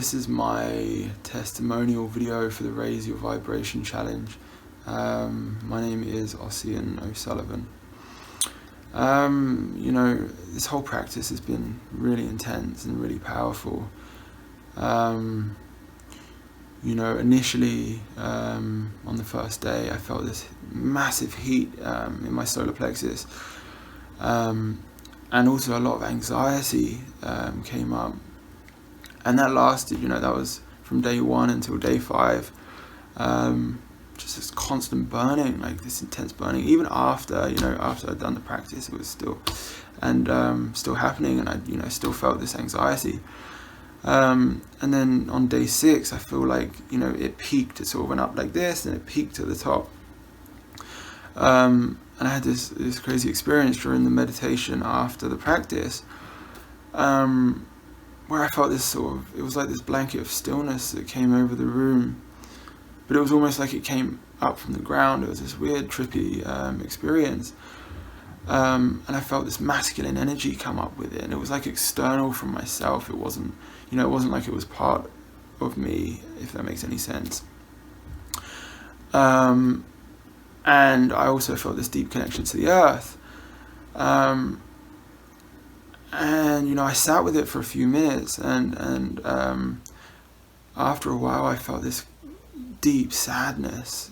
this is my testimonial video for the Raise Your Vibration Challenge. My name is Ossian O'Sullivan. This whole practice has been really intense and really powerful. Initially, on the first day, I felt this massive heat in my solar plexus, and also a lot of anxiety came up, and that lasted, that was from day 1 until day 5, just this constant burning, like this intense burning, even after I'd done the practice, it was still happening, and I still felt this anxiety. And then on day 6, I feel like, it peaked. It sort of went up like this, and it peaked at the top. And I had this crazy experience during the meditation after the practice, where I felt it was like this blanket of stillness that came over the room, but it was almost like it came up from the ground. It was this weird, trippy experience. And I felt this masculine energy come up with it, and it was like external from myself. It wasn't, it wasn't like it was part of me, if that makes any sense. And I also felt this deep connection to the earth. And I sat with it for a few minutes, and after a while, I felt this deep sadness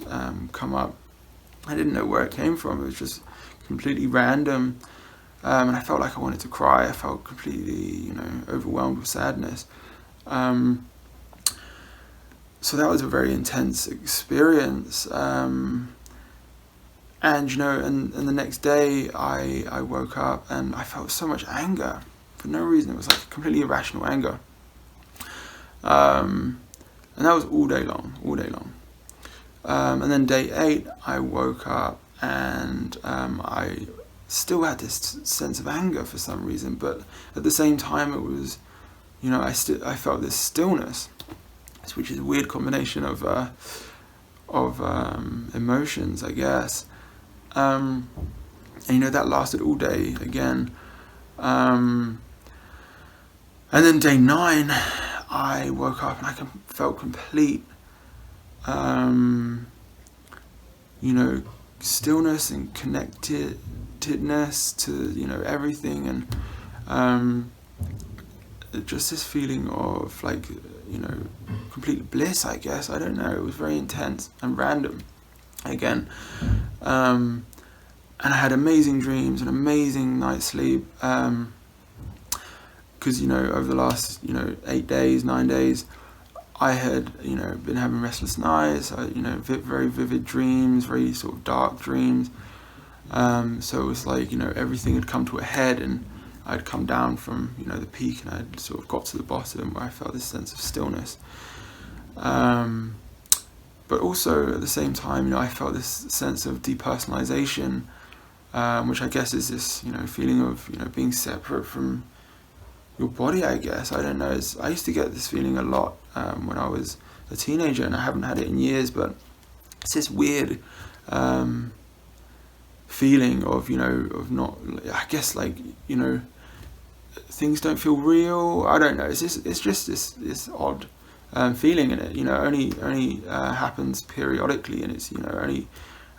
come up. I didn't know where it came from. It was just completely random, and I felt like I wanted to cry. I felt completely, overwhelmed with sadness. So that was a very intense experience. And the next day I woke up and I felt so much anger for no reason. It was like completely irrational anger. And that was all day long. And then day 8, I woke up and I still had this sense of anger for some reason, but at the same time it was, I felt this stillness, which is a weird combination of emotions, I guess. And that lasted all day again. And then day 9, I woke up and I felt complete, stillness and connectedness to, everything, and just this feeling of like, complete bliss, I guess. I don't know. It was very intense and random again. And I had amazing dreams and amazing night's sleep. Because, over the last, 8 days, 9 days, I had, been having restless nights, very vivid dreams, very sort of dark dreams. So it was like, everything had come to a head, and I'd come down from, the peak, and I'd sort of got to the bottom where I felt this sense of stillness. But also at the same time, I felt this sense of depersonalization, which I guess is this, feeling of, being separate from your body, I guess. I don't know. I used to get this feeling a lot when I was a teenager, and I haven't had it in years, but it's this weird feeling of, of not, I guess, like, things don't feel real. I don't know. It's just this odd feeling, and it, only happens periodically, and it's, only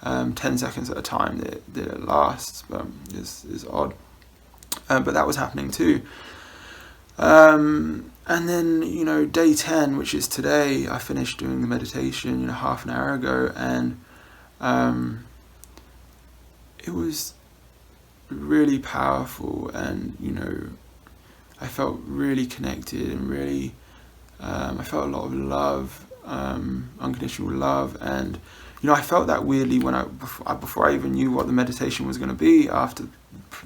10 seconds at a time that it lasts, but is odd. But that was happening too. And then, day 10, which is today, I finished doing the meditation, half an hour ago, and it was really powerful, and, I felt really connected, and really, I felt a lot of love, unconditional love, and, I felt that weirdly when before I even knew what the meditation was going to be after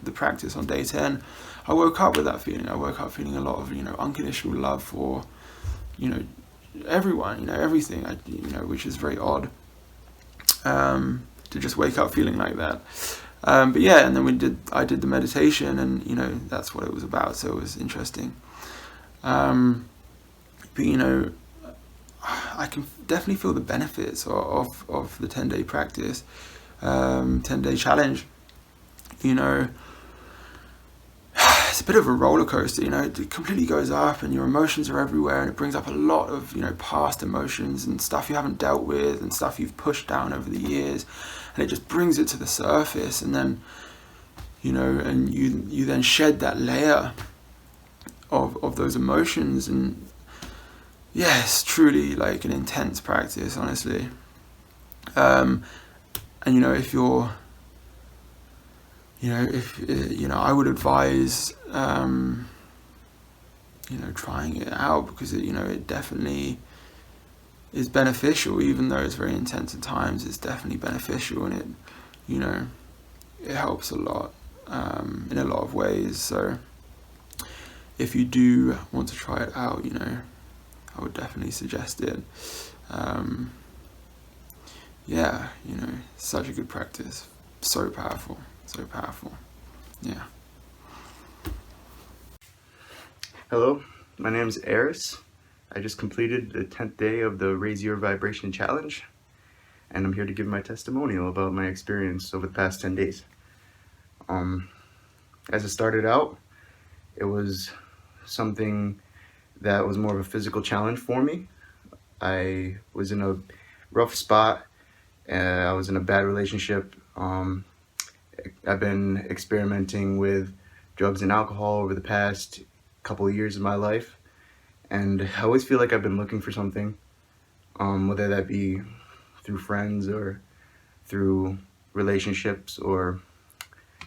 the practice on day 10. I woke up with that feeling. I woke up feeling a lot of, unconditional love for, everyone, everything, which is very odd, to just wake up feeling like that. But yeah, and then I did the meditation, and, that's what it was about. So it was interesting. But, I can definitely feel the benefits of the 10-day practice, 10-day challenge. It's it's a bit of a roller coaster, it completely goes up and your emotions are everywhere, and it brings up a lot of, past emotions and stuff you haven't dealt with and stuff you've pushed down over the years, and it just brings it to the surface, and then, and you then shed that layer of those emotions, and yeah, it's truly like an intense practice, honestly. And if you're, I would advise, trying it out, because it definitely is beneficial, even though it's very intense at times. It's definitely beneficial, and it helps a lot, in a lot of ways. So if you do want to try it out, I would definitely suggest it. Such a good practice. So powerful. Yeah. Hello, my name is Aris. I just completed the 10th day of the Raise Your Vibration Challenge, and I'm here to give my testimonial about my experience over the past 10 days. As it started out, it was something that was more of a physical challenge for me. I was in a rough spot, and I was in a bad relationship. I've been experimenting with drugs and alcohol over the past couple of years of my life, and I always feel like I've been looking for something, whether that be through friends or through relationships or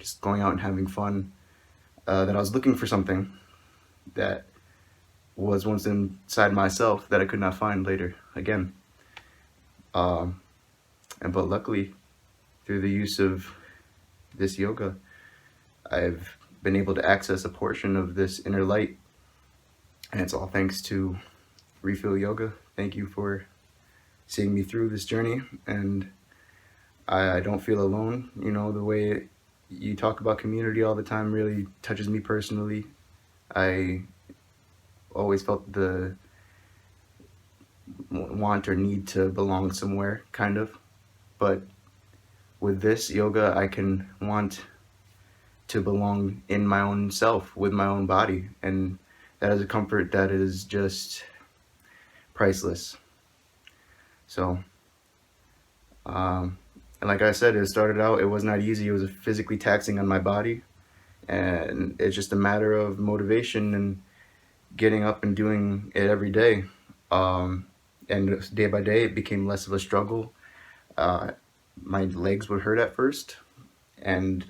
just going out and having fun, that I was looking for something that was once inside myself that I could not find later again. But luckily, through the use of this yoga, I've been able to access a portion of this inner light, and it's all thanks to Refeel Yoga. Thank you for seeing me through this journey, and I don't feel alone. The way you talk about community all the time really touches me personally. I always felt the want or need to belong somewhere, kind of, but with this yoga, I can want to belong in my own self, with my own body, and that is a comfort that is just priceless. So, and like I said, it started out, it was not easy. It was physically taxing on my body, and it's just a matter of motivation and getting up and doing it every day. And day by day, it became less of a struggle. My legs would hurt at first, and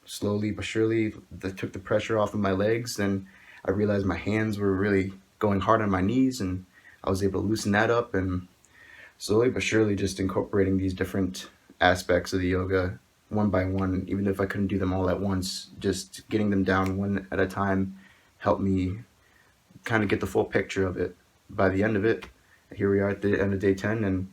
slowly but surely that took the pressure off of my legs, and I realized my hands were really going hard on my knees, and I was able to loosen that up, and slowly but surely just incorporating these different aspects of the yoga one by one, even if I couldn't do them all at once, just getting them down one at a time helped me kind of get the full picture of it. By the end of it, here we are at the end of day 10, and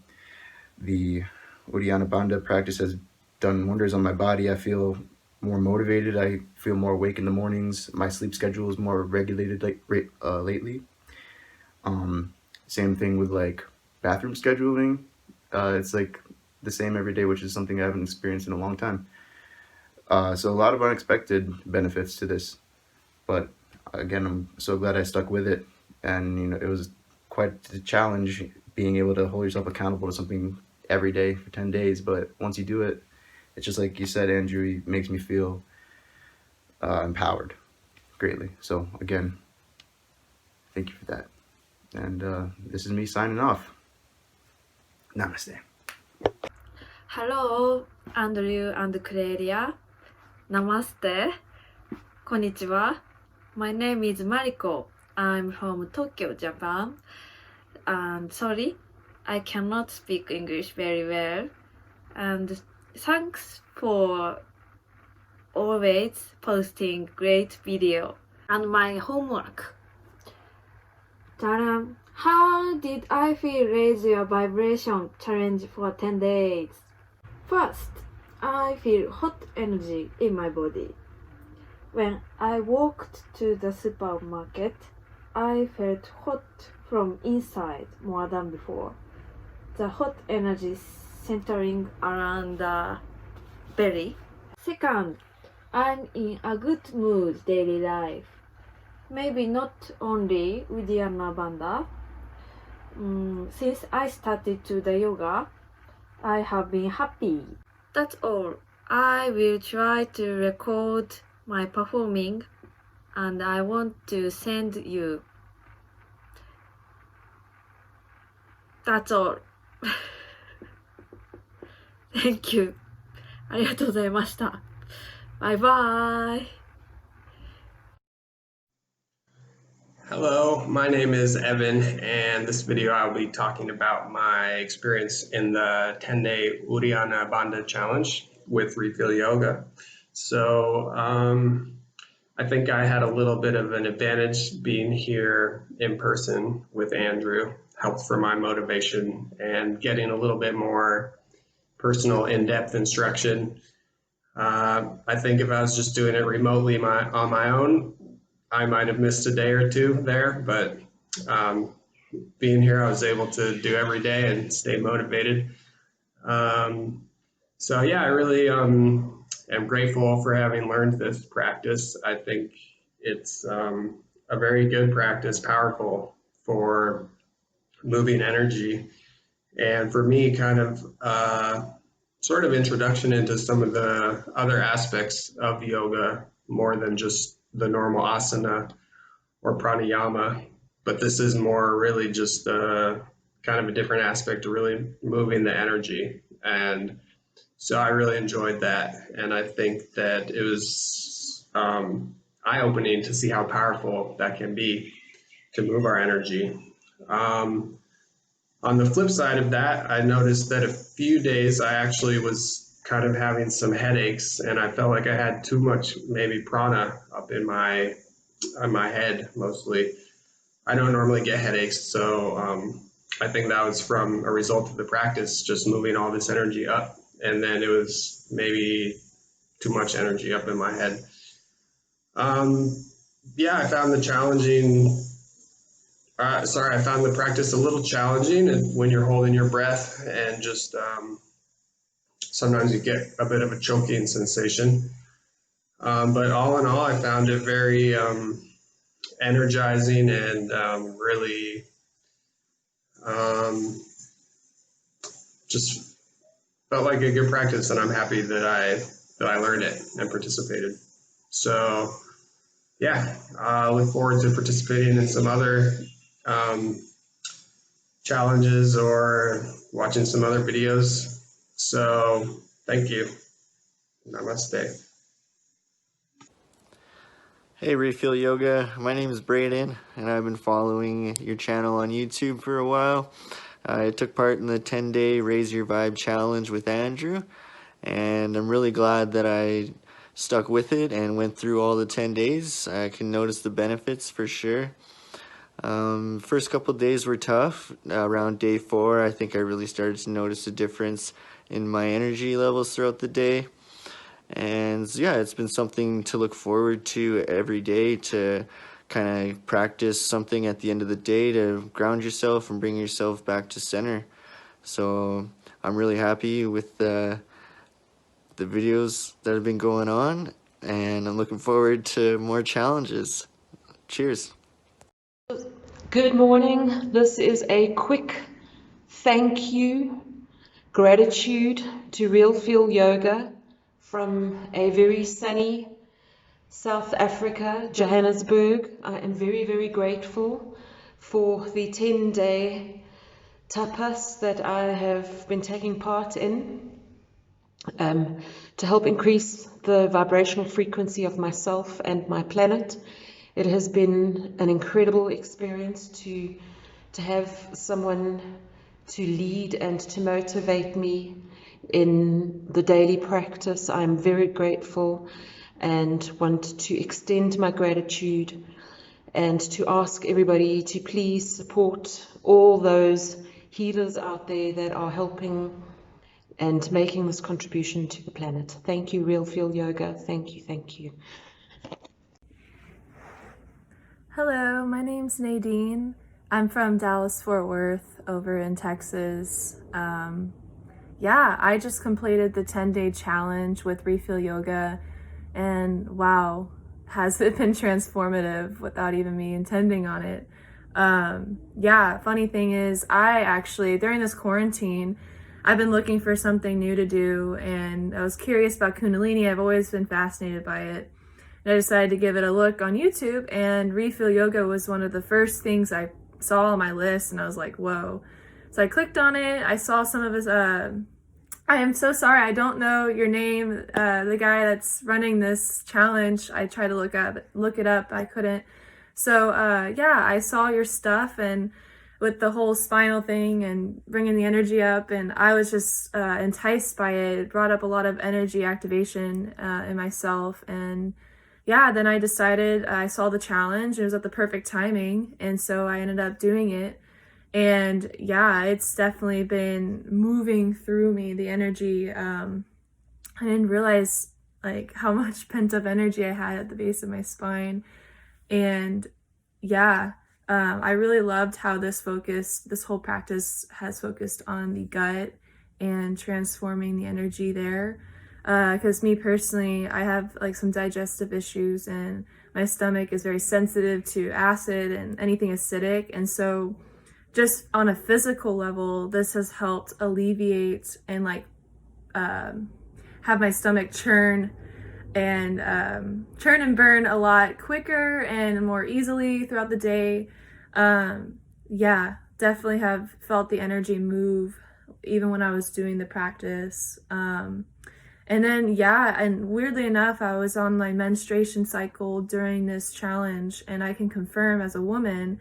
the Uddiyana Bandha practice has done wonders on my body. I feel more motivated. I feel more awake in the mornings. My sleep schedule is more regulated lately. Same thing with like bathroom scheduling. It's like the same every day, which is something I haven't experienced in a long time. So a lot of unexpected benefits to this, but again, I'm so glad I stuck with it. And it was quite a challenge being able to hold yourself accountable to something every day for 10 days. But once you do it, it's just like you said, Andrew, it makes me feel empowered greatly. So again, thank you for that. And this is me signing off. Namaste. Hello, Andrew and Clelia. Namaste. Konnichiwa. My name is Mariko. I'm from Tokyo, Japan. And sorry, I cannot speak English very well. And thanks for always posting great video. And my homework. Ta-da! How did I feel Raise Your Vibration challenge for 10 days? First, I feel hot energy in my body. When I walked to the supermarket, I felt hot from inside more than before. The hot energy centering around the belly. Second, I'm in a good mood daily life. maybe not only Uddiyana Bandha. Since I started to the yoga, I have been happy. That's all. I will try to record my performing and I want to send you. That's all. Thank you. ありがとうございました。バイバイ。Hello, my name is Evan, and this video I'll be talking about my experience in the 10-day Uddiyana Bandha challenge with Refeel Yoga. So I think I had a little bit of an advantage being here in person with Andrew, helped for my motivation and getting a little bit more personal in-depth instruction. I think if I was just doing it remotely on my own, I might have missed a day or two there, but being here, I was able to do every day and stay motivated. So yeah, I really am grateful for having learned this practice. I think it's a very good practice, powerful for moving energy. And for me, kind of sort of introduction into some of the other aspects of yoga, more than just the normal asana or pranayama, but this is more really just kind of a different aspect of really moving the energy. And so I really enjoyed that. And I think that it was eye-opening to see how powerful that can be to move our energy. On the flip side of that, I noticed that a few days I actually was kind of having some headaches, and I felt like I had too much maybe prana up in my head mostly. I don't normally get headaches, so I think that was from a result of the practice, just moving all this energy up, and then it was maybe too much energy up in my head. Yeah, I found the practice a little challenging, and when you're holding your breath and just sometimes you get a bit of a choking sensation. But all in all, I found it very energizing and really just felt like a good practice, and I'm happy that I learned it and participated. So yeah, I look forward to participating in some other challenges or watching some other videos. So thank you. Namaste. Hey Refeel Yoga, my name is Braden and I've been following your channel on YouTube for a while. I took part in the 10-day Raise Your Vibe challenge with Andrew, and I'm really glad that I stuck with it and went through all the 10 days. I can notice the benefits for sure. First couple days were tough. Around day 4, I think I really started to notice a difference in my energy levels throughout the day. And yeah, it's been something to look forward to every day, to kind of practice something at the end of the day to ground yourself and bring yourself back to center. So I'm really happy with the videos that have been going on, and I'm looking forward to more challenges. Cheers. Good morning. This is a quick thank you, gratitude to Refeel Yoga from a very sunny South Africa, Johannesburg. I am very, very grateful for the 10-day tapas that I have been taking part in to help increase the vibrational frequency of myself and my planet. It has been an incredible experience to have someone to lead and to motivate me in the daily practice. I'm very grateful and want to extend my gratitude and to ask everybody to please support all those healers out there that are helping and making this contribution to the planet. Thank you, Refeel Yoga. Thank you, thank you. Hello, my name's Nadine. I'm from Dallas-Fort Worth over in Texas. Yeah, I just completed the 10-day challenge with Refeel Yoga, and wow, has it been transformative without even me intending on it. Yeah, funny thing is, I actually, during this quarantine, I've been looking for something new to do, and I was curious about Kundalini. I've always been fascinated by it. And I decided to give it a look on YouTube, and Refeel Yoga was one of the first things I saw on my list, and I was like, whoa. So I clicked on it. I saw some of his, I am so sorry, I don't know your name, the guy that's running this challenge. I tried to look it up, I couldn't. So yeah, I saw your stuff, and with the whole spinal thing and bringing the energy up, and I was just enticed by it. It brought up a lot of energy activation in myself, and yeah, then I decided, I saw the challenge, it was at the perfect timing, and so I ended up doing it. And yeah, it's definitely been moving through me, the energy. I didn't realize like how much pent up energy I had at the base of my spine. And yeah, I really loved how this whole practice has focused on the gut and transforming the energy there. Because me personally, I have like some digestive issues, and my stomach is very sensitive to acid and anything acidic. And so just on a physical level, this has helped alleviate and like have my stomach churn and burn a lot quicker and more easily throughout the day. Yeah, definitely have felt the energy move even when I was doing the practice. And then, yeah, and weirdly enough, I was on my menstruation cycle during this challenge, and I can confirm as a woman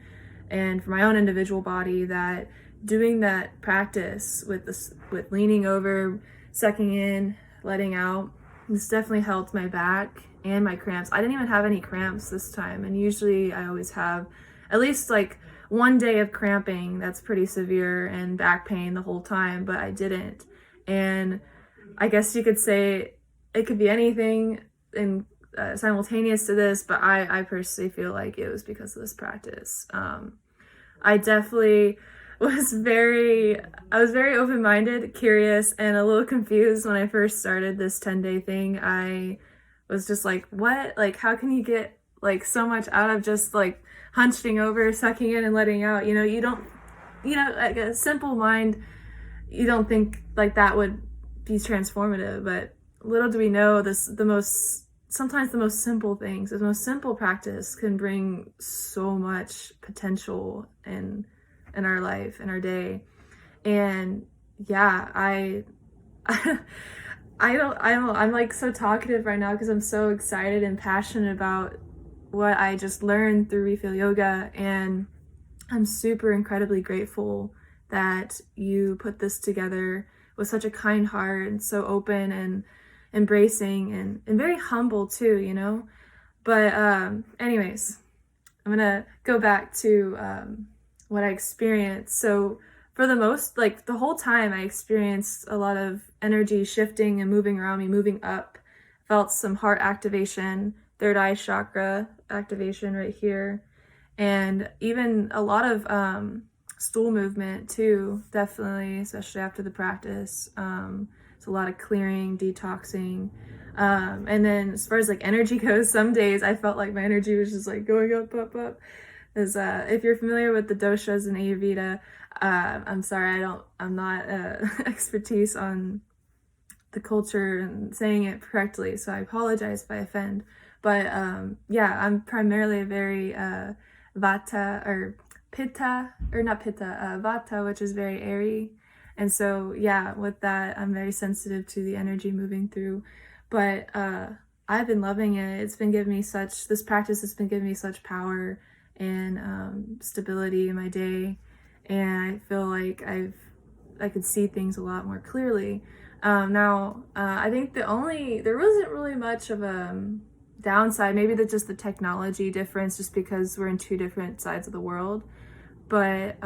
and for my own individual body that doing that practice with leaning over, sucking in, letting out, this definitely helped my back and my cramps. I didn't even have any cramps this time, and usually I always have at least like one day of cramping that's pretty severe and back pain the whole time, but I didn't. And I guess you could say it could be anything in simultaneous to this, but I personally feel like it was because of this practice. I definitely was very open-minded, curious, and a little confused when I first started this 10-day thing. I was just like, what? Like, how can you get like so much out of just like hunching over, sucking in and letting out? You know, you don't, like a simple mind, you don't think like that would be transformative, but little do we know sometimes the most simple things, the most simple practice can bring so much potential in our life, in our day. And yeah, I'm like so talkative right now because I'm so excited and passionate about what I just learned through Refeel Yoga, and I'm super incredibly grateful that you put this together with such a kind heart and so open and embracing and very humble too, But anyways, I'm gonna go back to what I experienced. So for the whole time I experienced a lot of energy shifting and moving around me, moving up. Felt some heart activation, third eye chakra activation right here, and even a lot of stool movement too, definitely, especially after the practice. It's a lot of clearing, detoxing. And then as far as like energy goes, some days I felt like my energy was just like going up, up, up. As if you're familiar with the doshas in Ayurveda, I'm sorry, I'm not expertise on the culture and saying it correctly, so I apologize if I offend. But yeah, I'm primarily a very vata or pitta, or not pitta, vata, which is very airy. And so, yeah, with that, I'm very sensitive to the energy moving through. But I've been loving it. This practice has been giving me such power and stability in my day. And I feel like I could see things a lot more clearly. Now, I think there wasn't really much of a downside, maybe just the technology difference, just because we're in two different sides of the world. But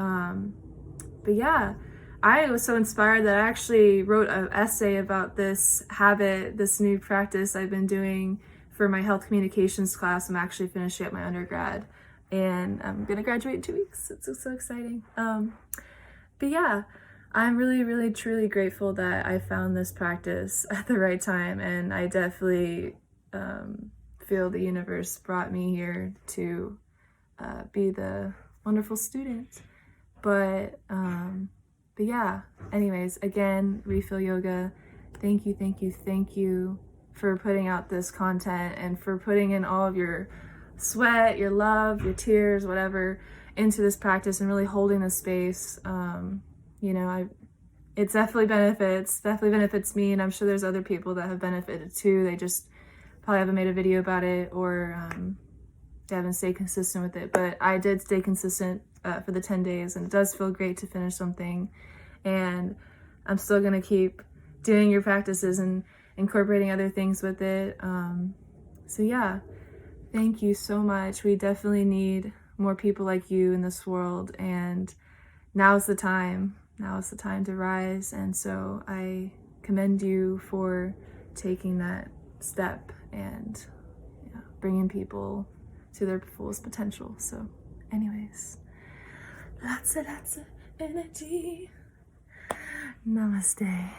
yeah, I was so inspired that I actually wrote an essay about this habit, this new practice I've been doing for my health communications class. I'm actually finishing up my undergrad, and I'm gonna graduate in 2 weeks. It's so exciting. But yeah, I'm really, really, truly grateful that I found this practice at the right time, and I definitely feel the universe brought me here to be the wonderful student. But yeah, anyways, again, Refeel Yoga, thank you for putting out this content and for putting in all of your sweat, your love, your tears, whatever, into this practice and really holding the space. You know, it definitely benefits me, and I'm sure there's other people that have benefited too. They just probably haven't made a video about it, or they haven't stayed consistent with it. But I did stay consistent for the 10 days, and it does feel great to finish something. And I'm still gonna keep doing your practices and incorporating other things with it. So yeah, thank you so much. We definitely need more people like you in this world, and now's the time. Now is the time to rise, and so I commend you for taking that step and bringing people to their fullest potential. So anyways, lots of energy. Namaste.